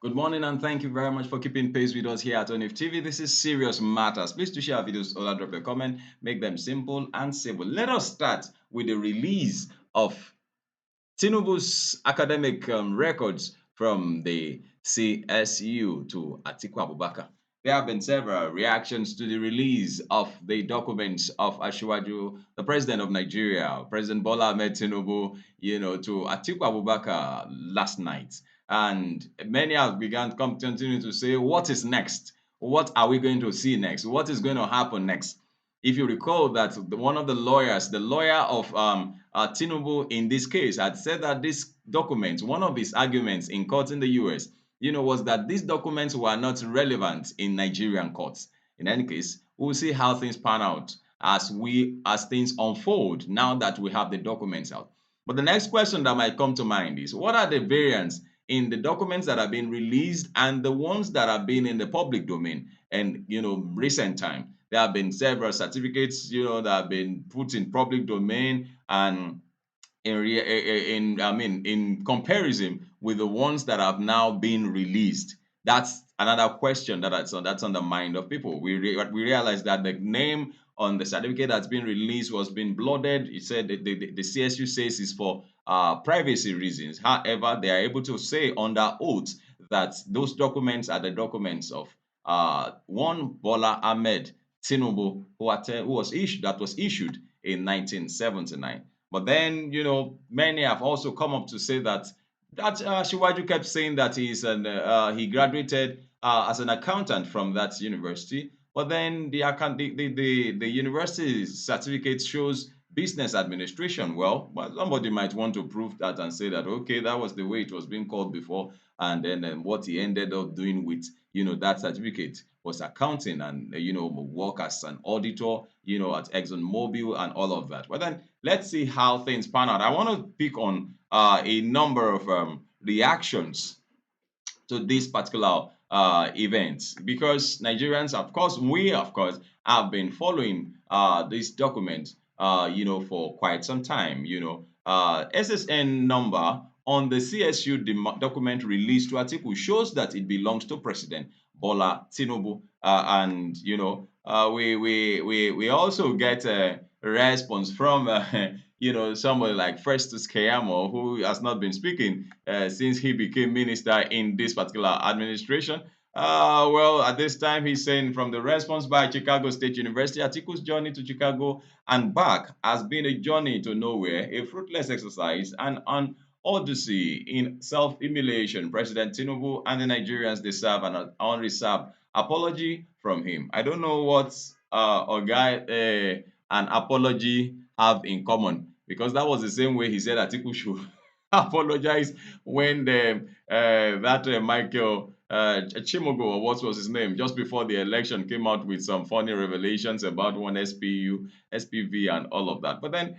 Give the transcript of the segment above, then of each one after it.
Good morning and thank you very much for keeping pace with us here at ONIF TV. This is Serious Matters. Please do share our videos or drop a comment, make them simple and civil. Let us start with the release of Tinubu's academic records from the CSU to Atiku Abubakar. There have been several reactions to the release of the documents of Ashwaju, the president of Nigeria, President Bola Ahmed Tinubu, to Atiku Abubakar last night. And many have begun to continue to say, what is next? What are we going to see next? What is going to happen next? If you recall that one of the lawyers, the lawyer of Tinubu in this case, had said that this document, one of his arguments in court in the US, was that these documents were not relevant in Nigerian courts. In any case, we'll see how things pan out as things unfold now that we have the documents out. But the next question that might come to mind is, what are the variants in the documents that have been released and the ones that have been in the public domain and recent time? There have been several certificates, that have been put in public domain, and in comparison with the ones that have now been released. That's another question that's on the mind of people. We realize that the name on the certificate that's been released was being bloated. It said that the CSU says is for privacy reasons. However, they are able to say under oath that those documents are the documents of one Bola Ahmed Tinubu, that was issued in 1979. But then, many have also come up to say that Shiwaju kept saying that he graduated as an accountant from that university. But then the university certificate shows business administration. Well, somebody might want to prove that and say that, okay, that was the way it was being called before, and then what he ended up doing with that certificate was accounting, and work as an auditor at ExxonMobil and all of that. But then let's see how things pan out. I want to pick on a number of reactions to this particular event, because Nigerians, of course, have been following this document, for quite some time. SSN number on the CSU document released to Atiku shows that it belongs to President Bola Tinubu, and we also get a response from somebody like Festus Keyamo, who has not been speaking since he became minister in this particular administration. Well, at this time, he's saying from the response by Chicago State University, Atiku's journey to Chicago and back has been a journey to nowhere, a fruitless exercise, and an odyssey in self-immolation. President Tinubu and the Nigerians deserve an unreserved apology from him. I don't know what an apology have in common, because that was the same way he said Atiku should apologize when that Michael Chimogo, or what was his name, just before the election came out with some funny revelations about one SPU, SPV, and all of that. But then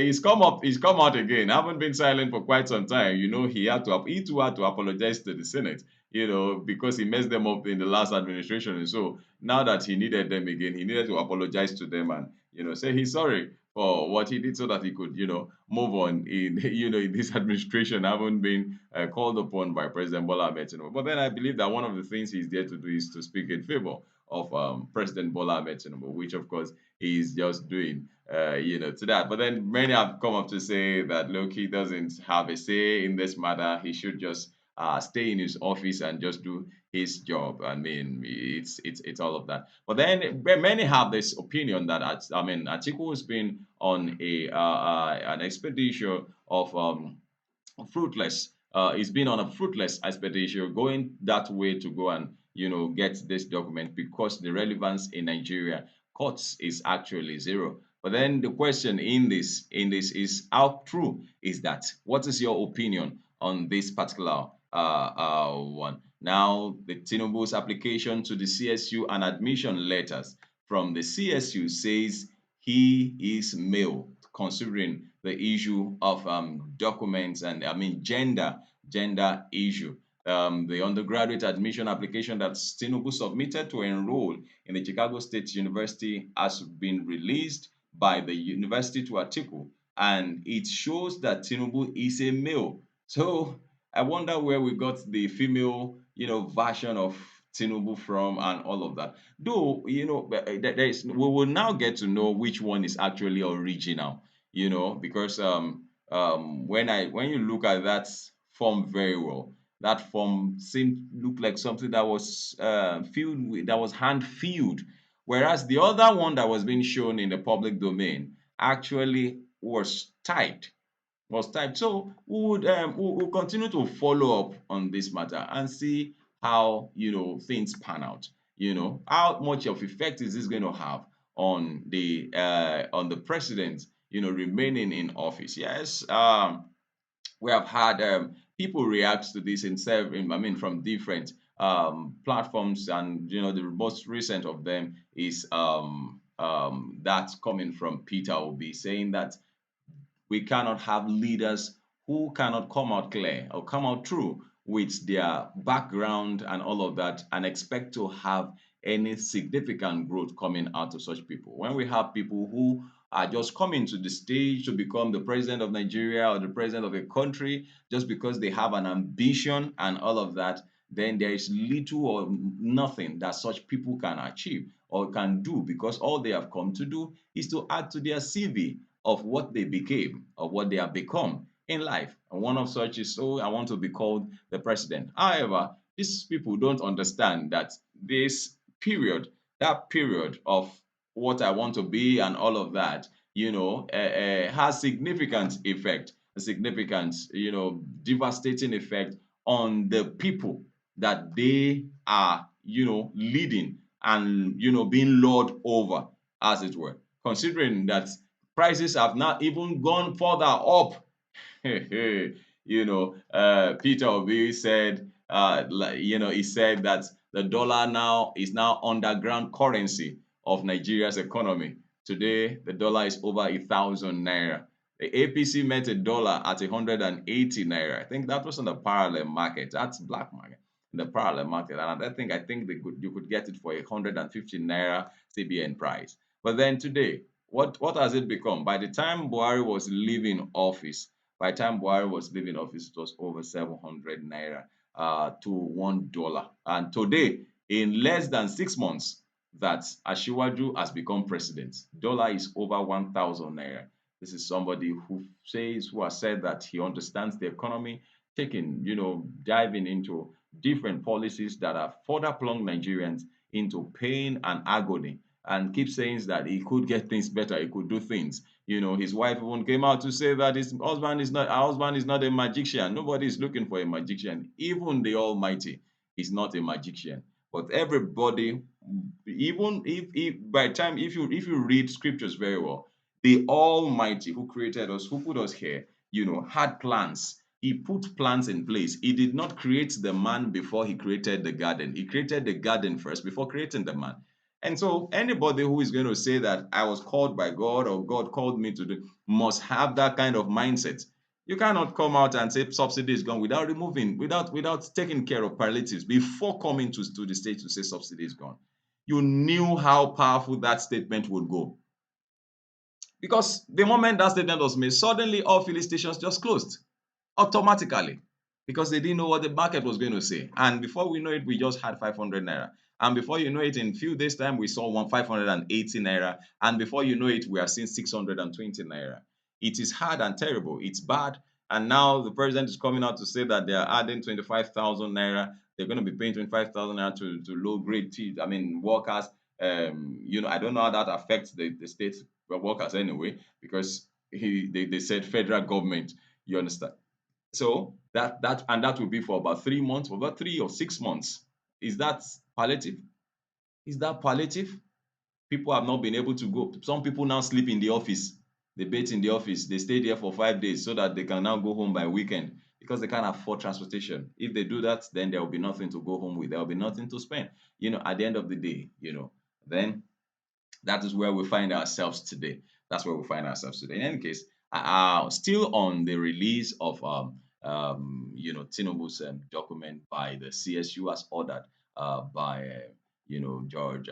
he's come out again. I haven't been silent for quite some time. He too had to apologize to the Senate, because he messed them up in the last administration. And so now that he needed them again, he needed to apologize to them and say he's sorry for what he did, so that he could move on in in this administration, haven't been called upon by President Bola Ahmed Tinubu. But then I believe that one of the things he's there to do is to speak in favor of President Bola Ahmed Tinubu, which of course he's just doing to that. But then many have come up to say that look, he doesn't have a say in this matter. He should just stay in his office and just do his job. I mean, it's all of that. But then many have this opinion that Atiku has been on an expedition of fruitless. He's been on a fruitless expedition, going that way to go and get this document, because the relevance in Nigeria courts is actually zero. But then the question in this is, how true is that? What is your opinion on this particular one? Now, the Tinubu's application to the CSU and admission letters from the CSU says he is male, considering the issue of documents and gender issue. The undergraduate admission application that Tinubu submitted to enroll in the Chicago State University has been released by the university to Atiku, and it shows that Tinubu is a male. So I wonder where we got the female, version of Tinubu from and all of that. Though, there is, we will now get to know which one is actually original, because when you look at that form very well, that form seemed look like something that was filled with, that was hand filled, whereas the other one that was being shown in the public domain actually was typed. So we'll continue to follow up on this matter and see how things pan out. How much of effect is this going to have on the president remaining in office? Yes, we have had people react to this I mean, from different platforms, and the most recent of them is that coming from Peter Obi, saying that we cannot have leaders who cannot come out clear or come out true with their background and all of that and expect to have any significant growth coming out of such people. When we have people who are just coming to the stage to become the president of Nigeria or the president of a country just because they have an ambition and all of that, then there is little or nothing that such people can achieve or can do, because all they have come to do is to add to their CV of what they became or what they have become in life. And one of such is, oh, I want to be called the president. However, these people don't understand that this period, that period of what I want to be and all of that, has significant effect, a significant, devastating effect on the people that they are, leading and, being lord over, as it were. Considering that prices have not even gone further up. Peter Obi said, he said that the dollar now is now underground currency of Nigeria's economy. Today, the dollar is over 1,000 naira. The APC met a dollar at 180 naira. I think that was on the parallel market. That's black market. In the parallel market, and I think you could get it for 150 naira CBN price. But then today, what has it become? By the time Buhari was leaving office, it was over 700 naira to $1. And today, in less than 6 months, that Ashiwaju has become president, dollar is over 1,000 naira. This is somebody who has said that he understands the economy, diving into different policies that have further plunged Nigerians into pain and agony, and keep saying that he could get things better, he could do things. His wife even came out to say that our husband is not a magician. Nobody is looking for a magician. Even the Almighty is not a magician. But everybody, even if by the time if you read scriptures very well, the Almighty who created us, who put us here, had plans. He put plans in place. He did not create the man before he created the garden. He created the garden first before creating the man. And so anybody who is going to say that I was called by God or God called me to do must have that kind of mindset. You cannot come out and say subsidy is gone without taking care of palliatives before coming to the stage to say subsidy is gone. You knew how powerful that statement would go. Because the moment that statement was made, suddenly all filling stations just closed automatically, because they didn't know what the market was going to say. And before we know it, we just had 500 naira. And before you know it, in few days' time, we saw 580 naira. And before you know it, we are seeing 620 naira. It is hard and terrible. It's bad. And now the president is coming out to say that they are adding 25,000 naira. They're going to be paying 25,000 naira to low grade workers. I don't know how that affects the state workers anyway, because they said federal government. You understand? So that will be for about 3 months, for about 3 or 6 months. Is that palliative? Is that palliative? People have not been able to go. Some people now sleep in the office. They bathe in the office. They stay there for 5 days so that they can now go home by weekend, because they can't afford transportation. If they do that, then there will be nothing to go home with. There will be nothing to spend. At the end of the day, then that is where we find ourselves today. That's where we find ourselves today. In any case, still on the release of Tinubu's document by the CSU as ordered by George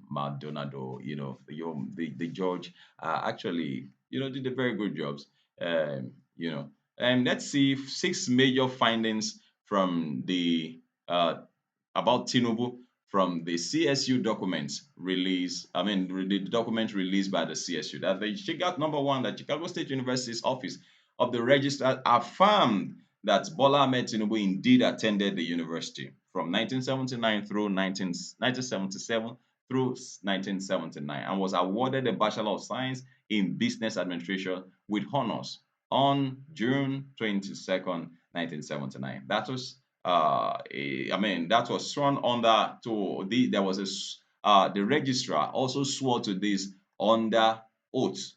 Maldonado. The George actually did a very good job. Um, you know Let's see six major findings from the about Tinubu from the CSU documents released. I mean, the document released by the CSU. That the Chicago number one, that Chicago State University's office of the registrar affirmed that Bola Ahmed Tinubu indeed attended the university from 1979 through 1977 through 1979 and was awarded a Bachelor of Science in Business Administration with honors on June 22nd, 1979. That was I mean, that was sworn under to there was the registrar also swore to this under oath.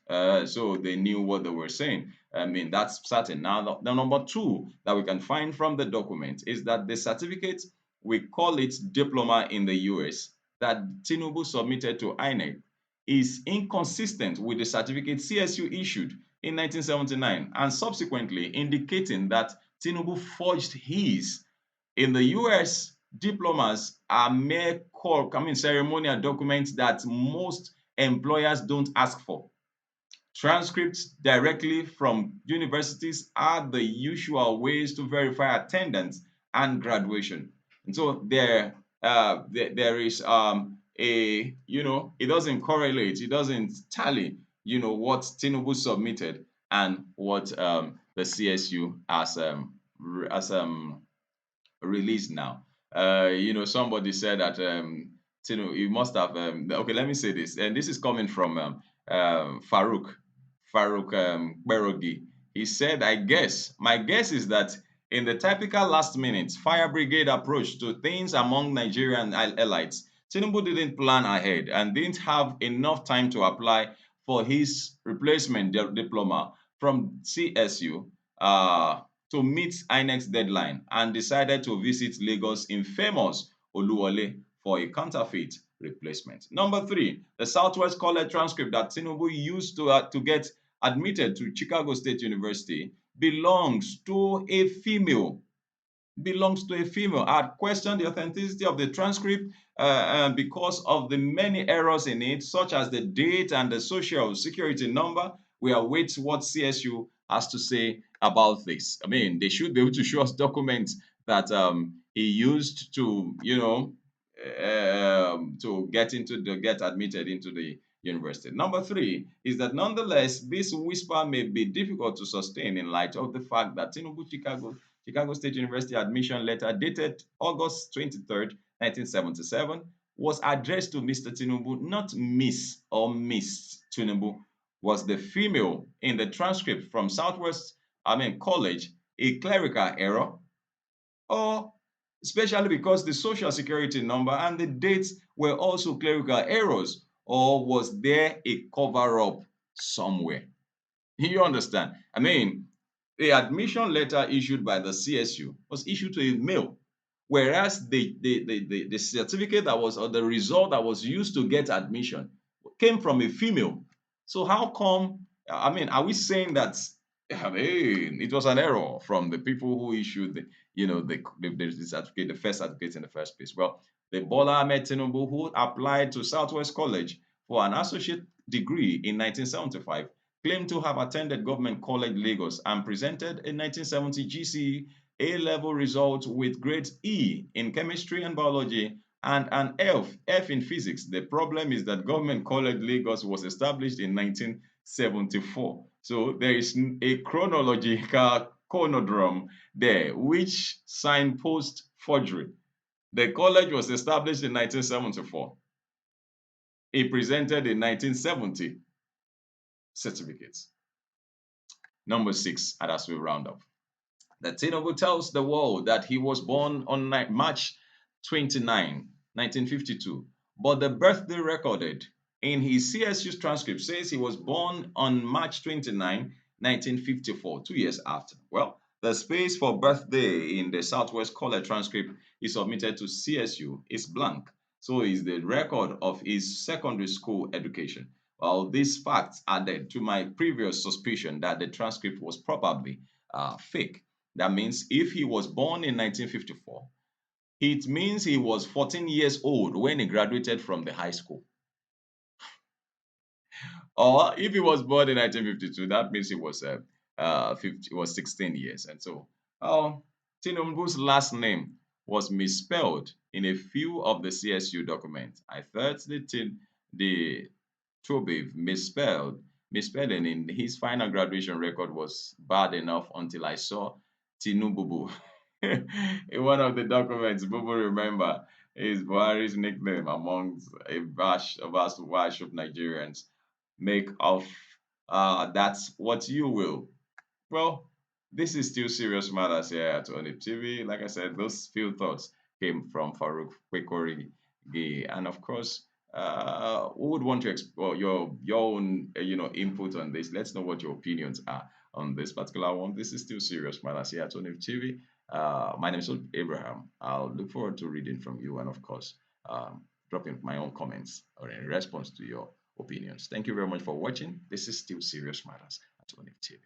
So they knew what they were saying. I mean, that's certain. Now, the number two that we can find from the document is that the certificate, we call it diploma in the US, that Tinubu submitted to INEC is inconsistent with the certificate CSU issued in 1979 and subsequently indicating that Tinubu forged his. In the US, diplomas are mere ceremonial documents that most employers don't ask for. Transcripts directly from universities are the usual ways to verify attendance and graduation. And so there is it doesn't correlate, it doesn't tally, what Tinubu submitted and what the CSU has released now. Somebody said that you must have. Okay, let me say this, and this is coming from Farouk Berogi. He said, "I guess my guess is that in the typical last minute fire brigade approach to things among Nigerian elites, Tinubu didn't plan ahead and didn't have enough time to apply for his replacement diploma from CSU." To meet INEC's deadline and decided to visit Lagos infamous Oluwole for a counterfeit replacement. Number three, the Southwest College transcript that Tinubu used to get admitted to Chicago State University belongs to a female. I had questioned the authenticity of the transcript because of the many errors in it, such as the date and the social security number. We await what CSU has to say about this. I mean, they should be able to show us documents that he used to get admitted into the university. Number three is that nonetheless, this whisper may be difficult to sustain in light of the fact that Tinubu Chicago State University admission letter dated August 23rd, 1977 was addressed to Mr. Tinubu, not Miss Tinubu. Was the female in the transcript from College a clerical error? Or especially because the social security number and the dates were also clerical errors? Or was there a cover up somewhere? You understand? I mean, the admission letter issued by the CSU was issued to a male, whereas the certificate that was, or the result that was used to get admission came from a female. So how come? I mean, are we saying that, I mean, it was an error from the people who issued the certificate, the first certificate in the first place? Well, the Bola Ahmed Tinubu, who applied to Southwest College for an associate degree in 1975, claimed to have attended Government College Lagos and presented a 1970 GCE A-level result with grades E in chemistry and biology and an F in physics. The problem is that Government College Lagos was established in 1974. So there is a chronological conundrum there, which signpost forgery. The college was established in 1974. He presented a 1970 certificate. Number six, and as we round up, that Tinubu tells the world that he was born on March 29, 1952, but the birthday recorded in his CSU transcript says he was born on March 29, 1954, 2 years after. Well, the space for birthday in the Southwest College transcript he submitted to CSU is blank. So is the record of his secondary school education. Well, these facts added to my previous suspicion that the transcript was probably fake. That means if he was born in 1954, it means he was 14 years old when he graduated from the high school. Or if he was born in 1952, that means he was 50 was 16 years. And so, uh, Tinubu's last name was misspelled in a few of the CSU documents. I thought the Tobe misspelling in his final graduation record was bad enough until I saw Tinubu. In one of the documents, Bubu remember is Buhari's nickname amongst a vast wash of Nigerians. Make of that's what you will. Well, this is still serious matters here at Onip TV. Like I said, those few thoughts came from Farouk Kwekori Gay, and of course, who would want to explore your own input on this? Let's know what your opinions are on this particular one. This is still serious matters here at Onip TV. My name is Abraham. I'll look forward to reading from you, and of course, dropping my own comments or in response to your opinions. Thank you very much for watching. This is still serious matters at Onip TV.